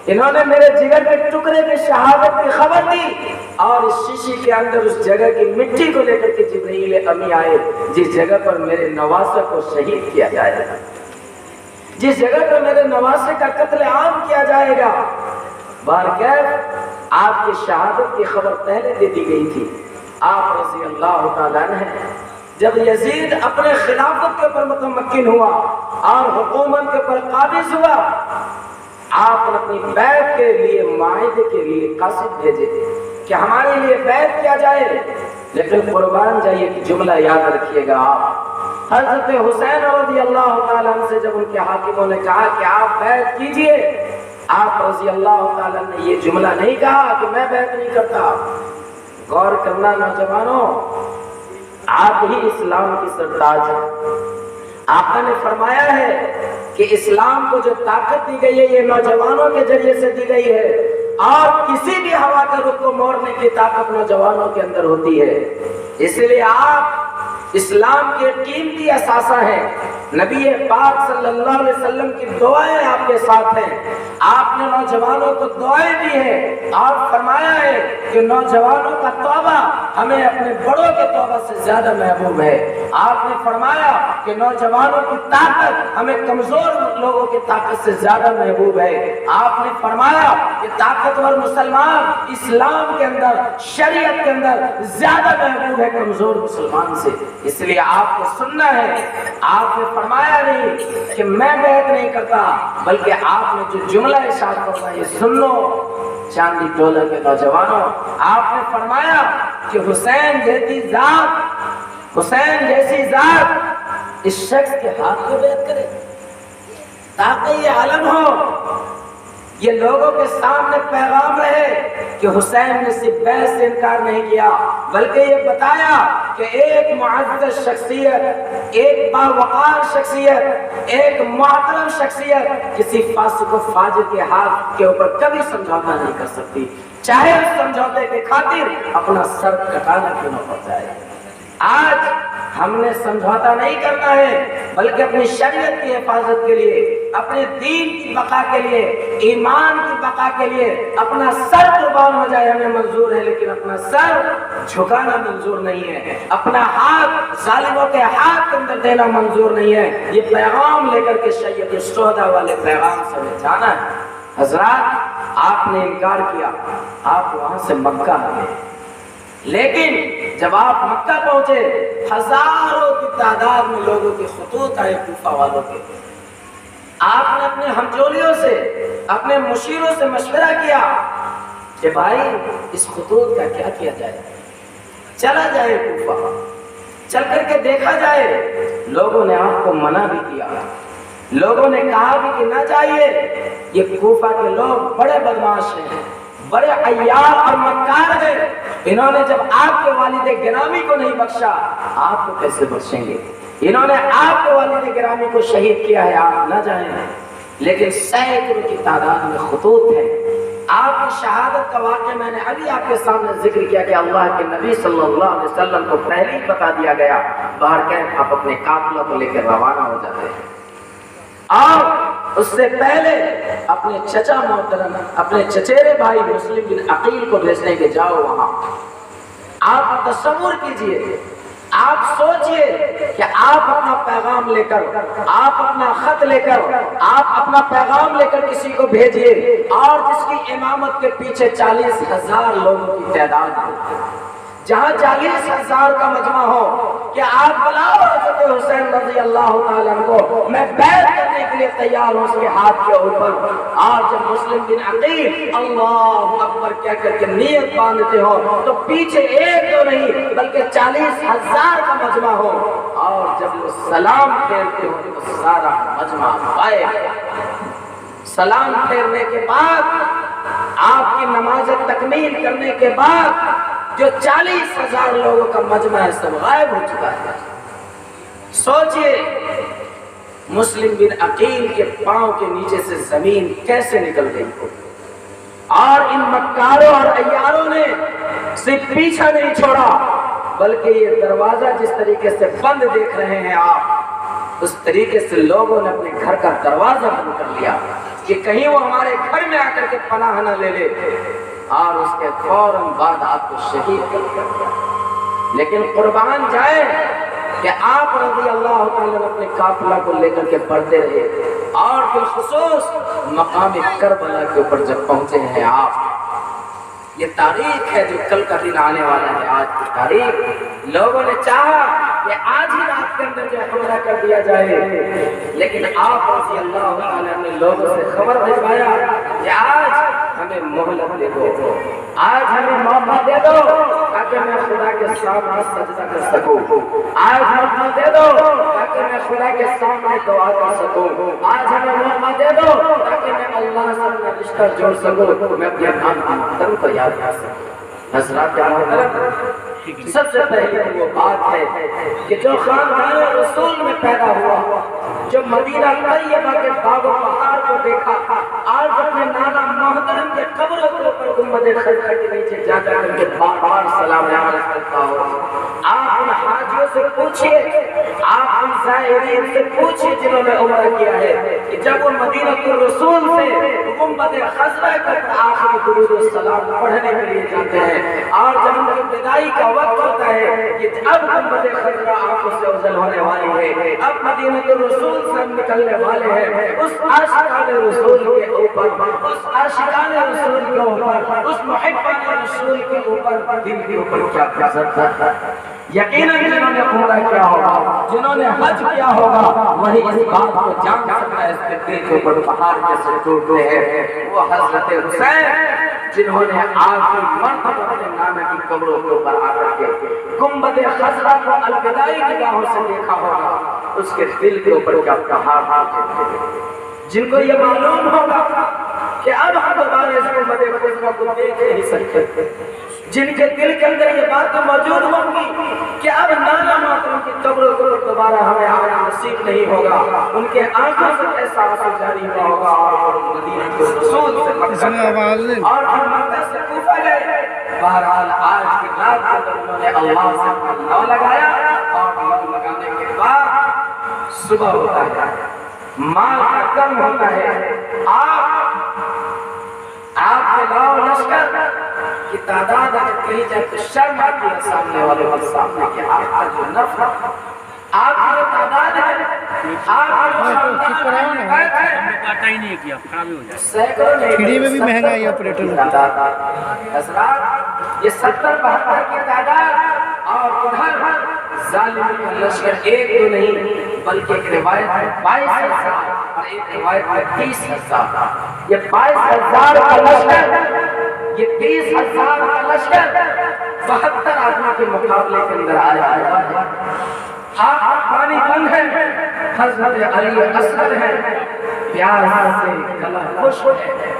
B: انہوں نے میرے جگر کے ٹکڑے کی شہادت کی خبر دی، اور اس شیشے کے اندر اس جگہ کی مٹی کو لے کر کے جبرائیل امی آئے جس جگہ پر میرے نواسے کو شہید کیا جائے گا، جس جگہ پر میرے نواسے کا قتل عام کیا جائے گا۔ بارکیف آپ کی شہادت کی خبر پہلے دے دی گئی تھی۔ آپ رضی اللہ تعالیٰ عنہ جب یزید اپنے خلافت کے اوپر متمکن ہوا اور حکومت کے اوپر قابض ہوا، آپ نے اپنی بیعت کے لیے معاہدے کے لیے قاصد بھیجے کہ ہمارے لیے بیعت کیا جائے، لیکن قربان جائیے کہ جملہ یاد رکھیے گا آپ، حضرت حسین رضی اللہ تعالیٰ عنہ سے جب ان کے حاکموں نے کہا کہ آپ بیعت کیجئے، آپ رضی اللہ تعالیٰ نے یہ جملہ نہیں کہا کہ میں بیعت نہیں کرتا۔ غور کرنا نوجوانوں، آپ ہی اسلام کی سرتاج ہیں۔ آقا نے فرمایا ہے کہ اسلام کو جو طاقت دی گئی ہے یہ نوجوانوں کے ذریعے سے دی گئی ہے، اور کسی بھی ہوا کا رخ کو موڑنے کی طاقت نوجوانوں کے اندر ہوتی ہے۔ اس لیے آپ اسلام کے قیمتی اثاثہ ہیں۔ نبی پاک صلی اللہ علیہ وسلم کی دعائیں آپ کے ساتھ ہیں، آپ نے نوجوانوں کو دعائیں دی ہیں اور فرمایا ہے کہ نوجوانوں کا توبہ ہمیں اپنے بڑوں کے توبہ سے زیادہ محبوب ہے۔ آپ نے فرمایا کہ نوجوانوں کی طاقت ہمیں کمزور لوگوں کی طاقت سے زیادہ محبوب ہے۔ آپ نے فرمایا کہ طاقتور مسلمان اسلام کے اندر، شریعت کے اندر زیادہ محبوب ہے کمزور مسلمان سے، اس لیے آپ کو سننا ہے۔ آپ نے فرمایا نہیں کہ میں بیعت نہیں کرتا، بلکہ آپ نے جو جملہ ارشاد فرمایا یہ سن لو چاندی ٹولہ کے نوجوانوں، آپ نے فرمایا کہ حسین جیسی ذات، حسین جیسی ذات اس شخص کے ہاتھ کو بیعت کرے تاکہ یہ علم ہو، یہ لوگوں کے سامنے پیغام رہے کہ حسین نے صرف بیعت سے انکار نہیں کیا، بلکہ یہ بتایا کہ ایک معزز شخصیت، ایک باوقار شخصیت، ایک محترم شخصیت کسی فاسق و فاجر کے ہاتھ کے اوپر کبھی سمجھوتا نہیں کر سکتی، چاہے اس سمجھوتے کے خاطر اپنا سر کٹانا کیوں نہ پڑ جائے۔ آج ہم نے سمجھوتا نہیں کرنا ہے، بلکہ اپنی شریعت کی حفاظت کے لیے، اپنے دین کی بقا کے لیے، ایمان کی بقا کے لیے اپنا سر قربان ہو جائے ہمیں منظور ہے، لیکن اپنا سر جھکانا منظور نہیں ہے، اپنا ہاتھ ظالموں کے ہاتھ کے اندر دینا منظور نہیں ہے۔ یہ پیغام لے کر کے سید الشہداء والے پیغام سے ہمیں جانا ہے۔ حضرات، آپ نے انکار کیا، آپ وہاں سے مکہ آ گئے، لیکن جب آپ مکہ پہنچے ہزاروں کی تعداد میں لوگوں کے خطوط آئے کوفہ والوں کے، آپ نے اپنے ہمجولیوں سے، اپنے مشیروں سے مشورہ کیا کہ بھائی اس خطوط کا کیا کیا جائے، چلا جائے کوفہ، چل کر کے دیکھا جائے۔ لوگوں نے آپ کو منع بھی کیا، لوگوں نے کہا بھی کہ نہ جائیے، یہ کوفہ کے لوگ بڑے بدمعاش ہیں، بڑے عیار اور مکار ہیں، انہوں نے جب آپ کے والد گرامی کو نہیں بخشا آپ کو کیسے بخشیں گے، انہوں نے آپ کے والد گرامی کو شہید کیا ہے، آپ نہ جائیں۔ لیکن سینکڑوں کی تعداد میں خطوط ہیں۔ آپ کی شہادت کا واقعہ میں نے ابھی آپ کے سامنے ذکر کیا کہ اللہ کے نبی صلی اللہ علیہ وسلم کو پہلے ہی بتا دیا گیا، باہر کیف آپ اپنے قافلہ کو لے کر روانہ ہو جاتے ہیں، اور اس سے پہلے اپنے چچا محترم، اپنے چچیرے بھائی مسلم بن عقیل کو بھیجنے کے جاؤ وہاں۔ آپ تصور کیجئے، آپ سوچئے کہ آپ اپنا پیغام لے کر، آپ اپنا خط لے کر، آپ اپنا پیغام لے کر کسی کو بھیجئے، اور جس کی امامت کے پیچھے 40,000 لوگوں کی تعداد ہے، جہاں 40,000 کا مجمع ہو کہ آپ بلاؤ حضرت حسین رضی اللہ تعالیٰ عنہ کو، میں بیعت کرنے کے لیے تیار ہوں اس کے ہاتھ کے اوپر. اور جب مسلم بن عقیل اللہ اکبر کہہ کر کے نیت باندھتے ہو تو پیچھے ایک تو نہیں بلکہ 40,000 کا مجمع ہو، اور جب وہ سلام پھیرتے ہو تو سارا مجمع غائب. سلام پھیرنے کے بعد آپ کی نماز تکمیل کرنے کے بعد جو 40,000 لوگوں کا مجمع ہے سب غائب ہو چکا ہے. سوچئے مسلم بن عقیل کے پاؤں کے نیچے سے زمین کیسے نکل گئی ہو. اور ان مکاروں اور عیاروں نے صرف پیچھا نہیں چھوڑا بلکہ یہ دروازہ جس طریقے سے بند دیکھ رہے ہیں آپ، اس طریقے سے لوگوں نے اپنے گھر کا دروازہ بند کر لیا کہ کہیں وہ ہمارے گھر میں آ کر کے پناہ نہ لے لے، اور اس کے فوراً بعد آپ کو شہید کر دیا. لیکن قربان جائے کہ آپ رضی اللہ تعالیٰ اپنے قافلہ کو لے کر کے بڑھتے رہے، اور بالخصوص مقام کربلا کے اوپر جب پہنچے ہیں آپ، یہ تاریخ ہے جو کل کا دن آنے والا ہے. آج کی تاریخ لوگوں نے چاہا کہ آج ہی رات کے اندر جو حملہ کر دیا جائے، لیکن آپ رضی اللہ تعالیٰ نے لوگوں سے خبر بھجوایا کہ آج ہمیں مہلت دے دو، آج ہمیں موقع دے دو تاکہ میں خدا کے سامنے سجدہ کر سکوں، آج موقع دے دو تاکہ میں خدا کے سامنے دعا کر سکوں، آج ہمیں موقع دے دو تاکہ میں اللہ سے اپنا رشتہ جوڑ سکوں، میں اپنے خاندان کو یاد کر سکوں. حضرات محترم، سب سے پہلے وہ بات ہے کہ جو خاندان رسول میں پیدا ہوا، جو مدینہ طیبہ کے باغ و بہار کو دیکھا، آج اپنے نانا محترم کے قبروں کے اوپر گنبد خضرا کے نیچے جا کر کے بار بار سلام علیہ کرتا ہو. آپ ان حاجیوں سے پوچھئے، آپ ان زائرین سے پوچھئے جنہوں نے عمرہ کیا ہے کہ جب وہ مدینہ الرسول سے گنبد خضرا پر آخری درود و سلام پڑھنے کے لیے جاتے ہیں، اور جب ان کی بدائی کا وقت ہوتا ہے کہ اب گنبد خضرا آنکھوں سے اوجھل ہونے والی ہے، اب مدینہ الرسول سے نکلنے والے ہیں، اس عاشقان رسول کے اوپر، اس عاشقان رسول کے اوپر، اس محبان رسول کے اوپر، دل کے اوپر کیا گزرتا ہے. یقیناً جنہوں نے عمرہ کیا ہوگا، جنہوں نے حج کیا ہوگا، وہی اس بات کو جان سکتا ہے اس کے دل کے اوپر پہاڑ جیسے ٹوٹتے ہیں. وہ حضرت حسین جنہوں نے آخری مرتبہ اپنے نانا کی قبروں کے اوپر آ کر کے گنبد خضرا کو الوداعی نگاہوں سے دیکھا ہوگا، اس کے دل کے اوپر کیا پہاڑ ٹوٹتے ہیں. جن کو یہ معلوم ہوگا کہ اب ہم دوبارہ اس گنبد خضرا کو دیکھ نہیں سکتے، جن کے دل کے اندر یہ بات موجود ہوگی کہ اب نانا محترم کی قبروں کو دوبارہ ہمیں آنا نصیب نہیں ہوگا، ان کے آنکھوں سے ایسا آنسو جاری ہوا ہوگا، اور مدینہ کے رسول سے مکہ اور پھر مکہ سے کوفہ گئے. بہرحال آج کی رات کے اندر انہوں نے اللہ سے لو لگایا، اور لو لگانے کے بعد صبح ہوتا ہے، مال کا کم ہوتا ہے. آپ کے لاؤ لشکر کی تعداد اگر کہیں جائے تو شرم آتی ہے سامنے والوں کے سامنے کہ آپ کا جو نفع، آپ کی تعداد ہے، آپ
C: کھڑی میں بھی مہنگا ہے آپریٹر.
B: حضرات یہ 70-72 کی تعداد، اور ادھر ظالم کا لشکر ایک تو نہیں بلکہ ایک روایت ہے 22,000 اور ایک روایت ہے 30,000. یہ 22,000 کا لشکر، یہ 30,000 کا لشکر 72 آدمی کے مقابلے کے اندر آیا ہے. آپ پانی بند ہے، حضرت علی اصغر ہے، پیاس سے گلا خشک ہے،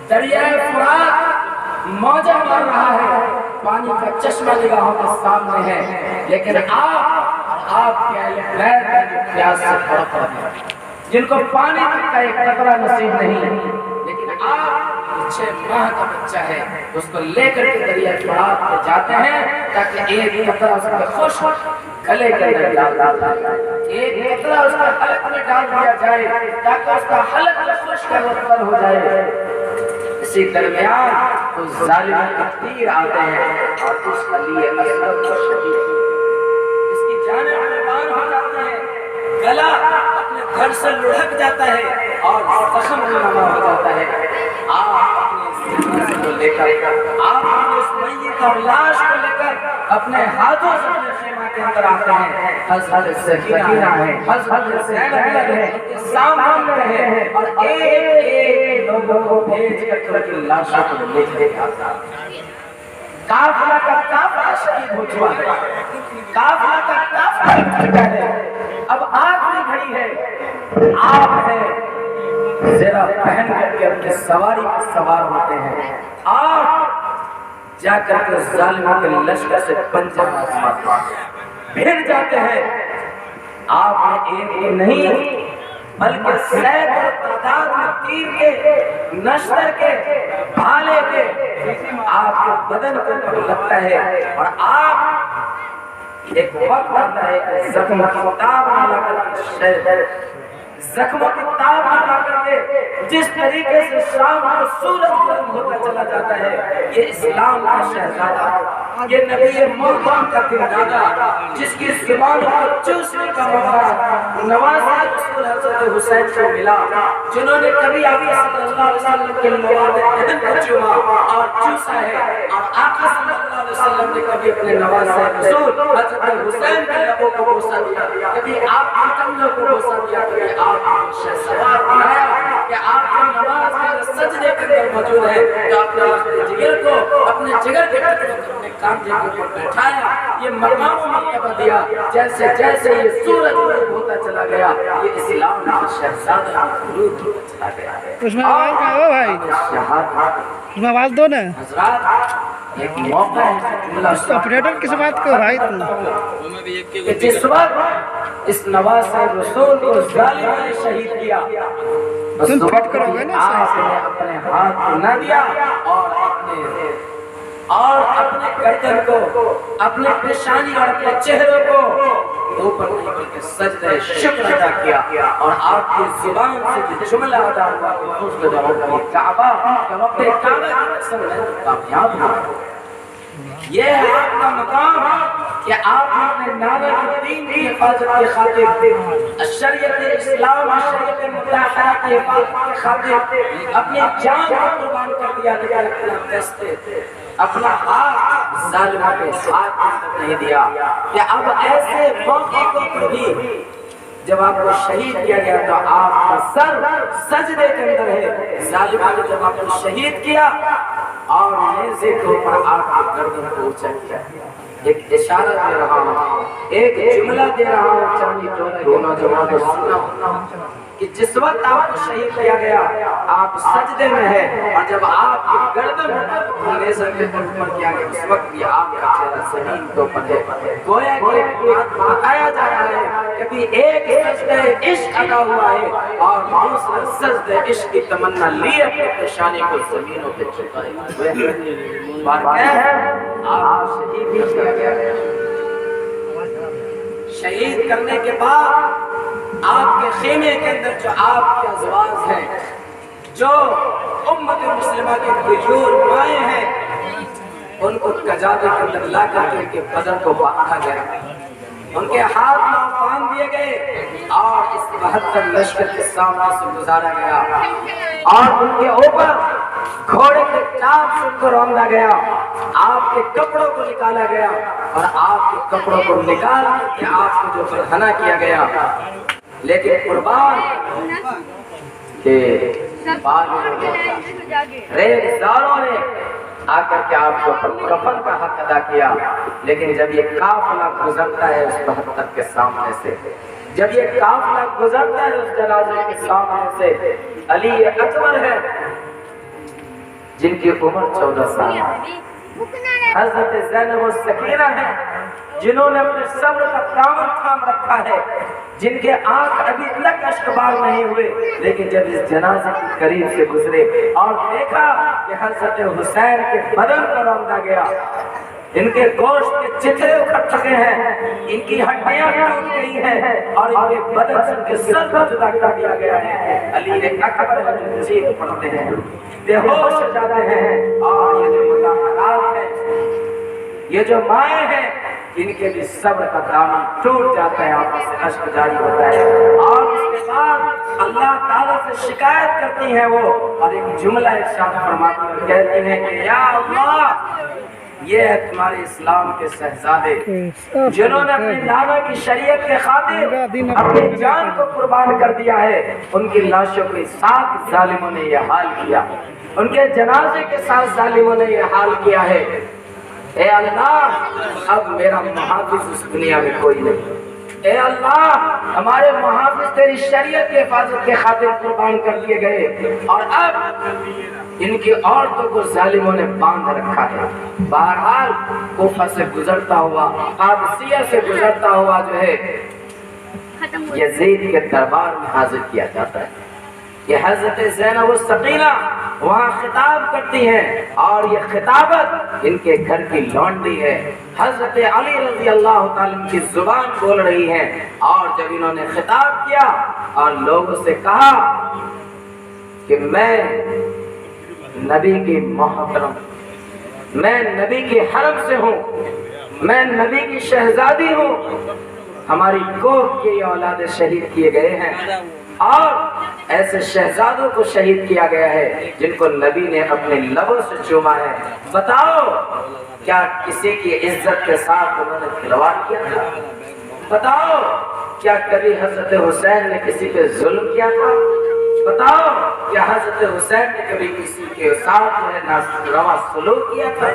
B: دریائے فرات موجہ مار رہا ہے، پانی کا چشمہ نگاہوں کے سامنے ہے، لیکن آپ کے اہل بیت پیاس سے تڑپ رہے ہیں، جن کو پانی تک کا ایک قطرہ نصیب نہیں، لیکن آپ 6 ماہ کا بچہ ہے، اس کو لے کر کے دریائے فرات میں جاتے ہیں تاکہ ایک قطرہ اس کا خشک گلے کے اندر ڈال دیا جائے، ایک قطرہ اس کا حلق میں ڈال دیا جائے تاکہ اس کا حلق خشک ہو جائے. اسی درمیان اس ظالم کے تیر آتے ہیں اور اس علی اصغر کو شہید، اس کی جانیں قربان ہو جاتی ہیں، گلا اپنے گھر سے لڑک جاتا ہے اور زخم نما ہو جاتا ہے. آپ اپنے زندگی کو لے کر، آپ اپنے اس میت اور لاش کو لے کر اپنے ہاتھوں سے اپنے خیمہ کے اندر آتے ہیں. حضرت سکینہ ہے, حضرت زینب ہے, سامان ہے, اور ایک ایک لوگوں کو بھیج کر ان کی لاشوں کو لے کے آتا ہے. قافلہ کا قافلہ شہید ہو چکا ہے, قافلہ کا قافلہ ہو چکا ہے. اب آخری گھڑی ہے, آپ ہے زرہ پہن کر کے اپنے سواری پر سوار ہوتے ہیں. آپ جا کر کے ظالموں کے لشکر سے پنجہ مارتے ہیں, بھیڑ جاتے ہیں. آپ نے ایک کو نہیں بلکہ سینکڑوں تعداد میں تیر کے, نشتر کے, بھالے کے آپ کے بدن کے اوپر لگتا ہے, اور آپ ایک وقت آتا ہے کہ زخم کی تاب نہ لا کر زخموں کی تاب نہ لا کر کے جس طریقے سے شام کو سورج گرم ہوتا چلا جاتا ہے, یہ اسلام کا شہزادہ, یہ نبی محترم کا دلدادہ, جس کی زبان کو چوسنے کا موقع نوازا رسول حضرت حسین کو ملا, جنہوں نے کبھی آقا صلی اللہ علیہ وسلم کے نوازے دہن کو چوما اور چوسا ہے, اور آقا صلی اللہ علیہ وسلم نے کبھی اپنے نوازے رسول حضرت حسین کے لبوں کو بوسہ دیا, کبھی آپ کے کندھوں کو بوسہ دیا, کبھی آپ کو سوار بنایا کہ آپ کی نماز کے سجدے کے اندر موجود ہے, تو اپنے جگر کو اپنے جگر کے ٹکڑوں کو اپنے کاندھے کے اوپر بٹھایا. یہ مقام و مرتبہ دیا. جیسے جیسے یہ سورج غروب ہوتا چلا گیا, یہ اسلام کا شہزادہ غروب ہوتا چلا گیا.
C: اس میں آواز کہاں ہو بھائی, اس میں آواز دو نا.
B: حضرات ایک موقع ہے
C: آپریٹر کس بات کو بھائی تم,
B: کہ جس وقت اس نواز رسول کو ظالم نے شہید کیا,
C: تم فٹ کرو گے نا,
B: آپ نے اپنے ہاتھ کو نہ دیا اور اپنے گردن کو, اپنے پیشانی اور اپنے چہرے کو اوپر نہیں بلکہ سجدہ شکر ادا کیا, اور آپ کی زبان سے جو جملہ ادا ہوا کہ اس کے رب کعبہ کہ رب کعبہ کی قسم ہے کامیاب ہوا. یہ ہے آپ کا مقام کہ آپ اپنے نعرہ دین کی حفاظت کی خاطر, شریعت اسلام, شریعت مطالعہ کی حفاظت کی خاطر اپنی جان کو قربان کر دیا, لیکن اپنا دستے اپنا ہاتھ ظالموں کے ساتھ نہیں دیا. کہ اب ایسے موقع کو بھی جب آپ کو شہید کیا گیا تو آپ کا سر سجدے کے اندر ہے, ظالموں نے جب آپ کو شہید کیا اور نیزے کے اوپر آپ کی گردن کو اونچا کیا. ایک اشارہ دے رہا ہوں, ایک جملہ دے رہا ہوں, چاندی دونوں جماعتوں سننا کہ جس وقت آپ کو شہید کیا گیا آپ سجدے میں ہیں, اور جب آپ کی گردن نیزے کے اوپر کیا گیا اس وقت بھی آپ کا چہرہ زمین کے اوپر ہے. گویا کہ بتایا جا رہا ہے کہ بھی ایک سجدہ عشق ادا ہوا ہے اور دوسرا سجدہ عشق کی تمنا لیے اپنے پیشانی کو زمینوں پہ چکائے. آپ شہید کیا گیا. شہید کرنے کے بعد آپ کے خیمے کے اندر جو آپ کے ازواج ہیں, جو امت مسلمہ کے غیور مائیں ہیں, ان کو کجادے کے اندر لا کر کے ان کے بدن کو باندھا گیا, ان کے ہاتھ میں باندھ دیے گئے اور اس 72 لشکر کے سامنے سے گزارا گیا, اور ان کے اوپر گھوڑے کے ٹانپ سے ان کو روندا گیا, آپ کے کپڑوں کو نکالا گیا, اور آپ کے کپڑوں کو نکال کے آپ کو جو برہنہ کیا گیا. لیکن قربان کہ ریزداروں نے آ کر کے آپ کو کفن کا حق ادا کیا, لیکن جب یہ قافلہ گزرتا ہے اس 72 کے سامنے سے, جب یہ قافلہ گزرتا ہے اس جنازے کے سامنے سے, علی اکبر ہے جن کی عمر 14 سال ہے, حضرت زینب و سکینہ ہے جنہوں نے اپنے صبر کا دامن تھام رکھا ہے, جن کے آنکھ ابھی تک اشکبار نہیں ہوئے, لیکن جب اس جنازے کے قریب سے گزرے اور دیکھا کہ حضرت حسین کے بدن کو روندا گیا, ان کے گوشت کے چترے اکھڑ چکے ہیں, ان کی ہڈیاں ٹوٹ گئی ہیں, اور ان کے بدن سے ان کے سر کو جدا کر دیا گیا ہے. علی اکبر جو چیخ پڑتے ہیں, بے ہوش ہو جاتے ہیں, اور یہ جو مظاہرات ہیں, یہ جو مائیں ہیں, ان کے بھی صبر کا دامن ٹوٹ جاتا ہے, آپ سے اشک جاری ہوتا ہے, اور اس کے بعد اللہ تعالیٰ سے شکایت کرتی ہیں وہ, اور ایک جملہ ارشاد فرماتی ہیں, کہتی ہیں کہ یا اللہ یہ ہے تمہارے اسلام کے شہزادے جنہوں نے اپنی نانا کی شریعت کے خاطر اپنی جان کو قربان کر دیا ہے. ان کی لاشوں کے ساتھ ظالموں نے یہ حال کیا, ان کے جنازے کے ساتھ ظالموں نے یہ حال کیا ہے. اے اللہ اب میرا محافظ اس دنیا میں کوئی نہیں. اے اللہ ہمارے محافظ تیری شریعت کی حفاظت کے خاطر قربان کر دیے گئے, اور اب ان کی عورتوں کو ظالموں نے باندھ رکھا ہے. بہرحال کوفہ سے گزرتا ہوا, قادسیہ سے گزرتا ہوا جو ہے یزید کے دربار میں حاضر کیا جاتا ہے. یہ حضرت زینب السکینہ وہاں خطاب کرتی ہیں, اور یہ خطابت ان کے گھر کی لونڈی ہے. حضرت علی رضی اللہ تعالیٰ کی زبان بول رہی ہے, اور جب انہوں نے خطاب کیا اور لوگوں سے کہا کہ میں نبی کی محترم, میں نبی کے حرم سے ہوں, میں نبی کی شہزادی ہوں, ہماری کوکھ کے یہ اولاد شہید کیے گئے ہیں, اور ایسے شہزادوں کو شہید کیا گیا ہے جن کو نبی نے اپنے لبوں سے چوما ہے. بتاؤ کیا کسی کی عزت کے ساتھ انہوں نے کھلواڑ کیا تھا؟ بتاؤ کیا کبھی حضرت حسین نے کسی پہ ظلم کیا تھا؟ بتاؤ کیا حضرت حسین نے کبھی کسی کے ساتھ جو ہے ناروا سلوک کیا تھا؟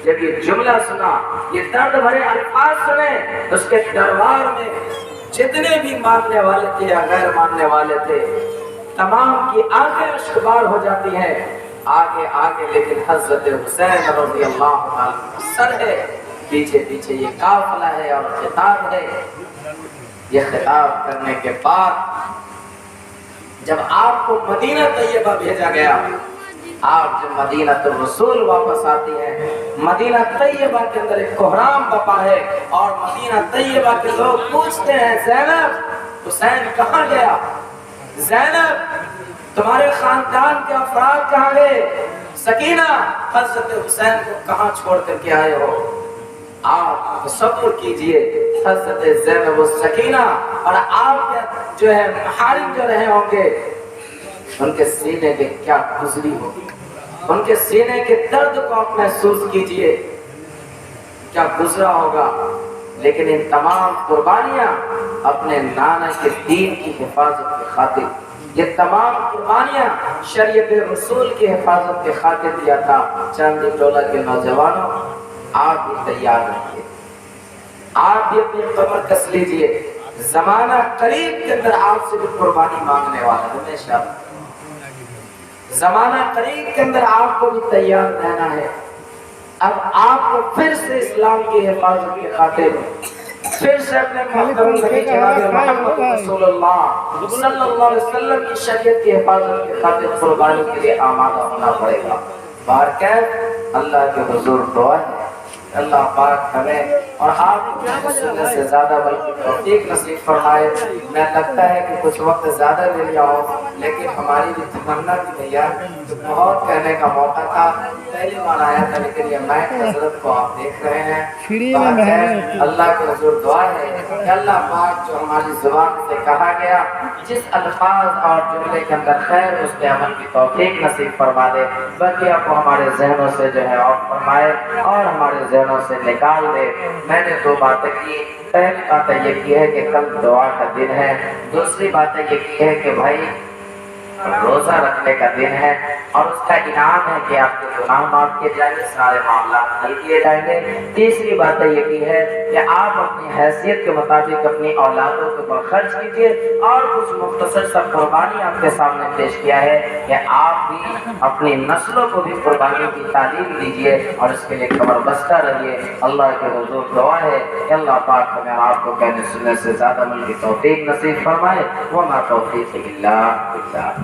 B: جب یہ جملہ سنا, یہ درد بھرے الفاظ سنے, اس کے دربار میں جتنے بھی ماننے والے تھے یا غیر ماننے والے تھے, تمام کی آنکھیں اشکبار ہو جاتی ہیں. آگے آگے لیکن حضرت حسین رضی اللہ عنہ سر ہے, پیچھے پیچھے یہ قافلہ ہے اور خطاب ہے. یہ خطاب کرنے کے بعد جب آپ کو مدینہ طیبہ بھیجا گیا, آپ جب مدینہ الرسول واپس آتی ہیں, مدینہ طیبہ کے اندر ایک کوہرام بپا ہے, اور مدینہ طیبہ کے لوگ پوچھتے ہیں زینب حسین کہاں گیا؟ زینب تمہارے خاندان کے افراد کہاں گئے؟ سکینہ حضرت حسین کو کہاں چھوڑ کر کے آئے ہو؟ آپ تصور کیجئے حضرت زینب السکینہ اور آپ کے جو ہے محارم جو رہے ہوں گے, ان کے سینے کے کیا گزری ہوگی, ان کے سینے کے درد کو آپ محسوس کیجئے کیا گزرا ہوگا. لیکن ان تمام قربانیاں اپنے نانا کے دین کی حفاظت کی خاطر, یہ تمام قربانیاں شریعت رسول کی حفاظت کی خاطر دیا تھا. چاندی ٹولہ کے نوجوانوں, آپ بھی تیار رہیے, آپ بھی اپنی قبر کس لیجئے. زمانہ قریب کے اندر آپ سے بھی قربانی مانگنے والا ہمیشہ, زمانہ قریب کے اندر آپ کو بھی تیار رہنا ہے. اب آپ کو پھر سے اسلام کی حفاظت کی خاطر پھر سے اپنے محترم نبی جناب محمد رسول اللہ صلی اللہ علیہ وسلم کی شریعت کی حفاظت کی خاطر قربانی کے لیے آمادہ ہونا پڑے گا. بارکیف اللہ کے حضور دعا ہے, اللہ پاک ہمیں اور آپ کو سننے سے زیادہ بلکہ توفیق نصیب فرمائے. میں لگتا ہے کہ کچھ وقت زیادہ لے لیا ہو, لیکن ہماری بھی تمنا بھی نہیں ہے, بہت کہنے کا موقع تھا. پہلی بار آیا تھا, لیکن یہ میں حضرت کو آپ دیکھ رہے ہیں. اللہ کے حضور دعا ہے کہ اللہ پاک جو ہماری زبان سے کہا گیا, جس الفاظ اور جملے کے اندر خیر اس پہ عمل کی توفیق نصیب فرما دے, بلکہ آپ کو ہمارے ذہنوں سے جو ہے اور فرمائے اور ہمارے ذہنوں سے نکال دے. میں نے دو باتیں کی. پہلی بات یہ کی ہے کہ کل دعا کا دن ہے, دوسری بات یہ کی ہے کہ بھائی روزہ رکھنے کا دن ہے, اور اس کا انعام ہے کہ آپ کے گناہ معاف کیے جائیں گے, سارے معاملات حل کیے جائیں گے. تیسری بات یہ کی ہے کہ آپ اپنی حیثیت کے مطابق اپنی اولادوں کے اوپر خرچ کیجیے, اور کچھ مختصر سا قربانی آپ کے سامنے پیش کیا ہے کہ آپ بھی اپنی نسلوں کو بھی قربانی کی تعلیم دیجیے, اور اس کے لیے کمر بستہ رہیے. اللہ کے حضور دعا ہے کہ اللہ پاک ہمیں آپ کو کہنے سننے سے زیادہ عمل کی توفیق نصیب فرمائے. وما توفیق الا باللہ.